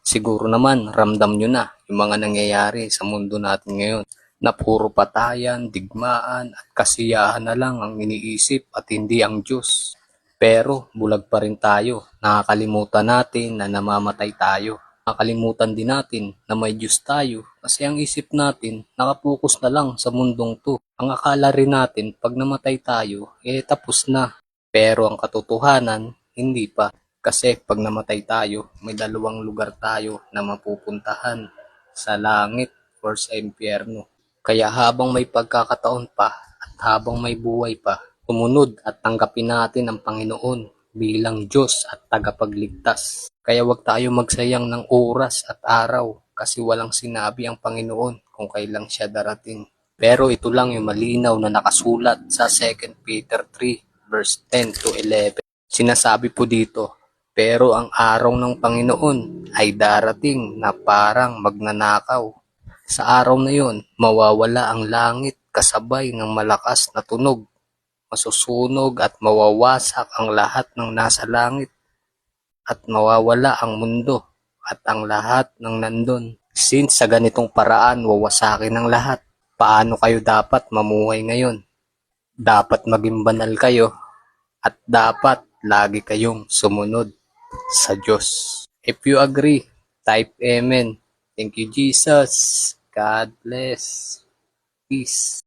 Siguro naman ramdam nyo na yung mga nangyayari sa mundo natin ngayon na puro patayan, digmaan at kasiyahan na lang ang iniisip at hindi ang Diyos. Pero bulag pa rin tayo, nakakalimutan natin na namamatay tayo. Nakakalimutan din natin na may Diyos tayo kasi ang isip natin nakapokus na lang sa mundong to. Ang akala rin natin pag namatay tayo, tapos na. Pero ang katotohanan, hindi pa. Kasi pag namatay tayo, may dalawang lugar tayo na mapupuntahan, sa langit or sa impyerno. Kaya habang may pagkakataon pa at habang may buhay pa, sumunod at tanggapin natin ang Panginoon bilang Diyos at tagapagligtas. Kaya wag tayo magsayang ng oras at araw kasi walang sinabi ang Panginoon kung kailan siya darating. Pero ito lang yung malinaw na nakasulat sa 2 Peter 3 verse 10 to 11. Sinasabi po dito, pero ang araw ng Panginoon ay darating na parang magnanakaw. Sa araw na yon, mawawala ang langit kasabay ng malakas na tunog. Masusunog at mawawasak ang lahat ng nasa langit at mawawala ang mundo at ang lahat ng nandun. Since sa ganitong paraan wawasakin ang lahat, paano kayo dapat mamuhay ngayon? Dapat maging banal kayo at dapat lagi kayong sumunod sa Diyos. If you agree, type Amen. Thank you, Jesus. God bless. Peace.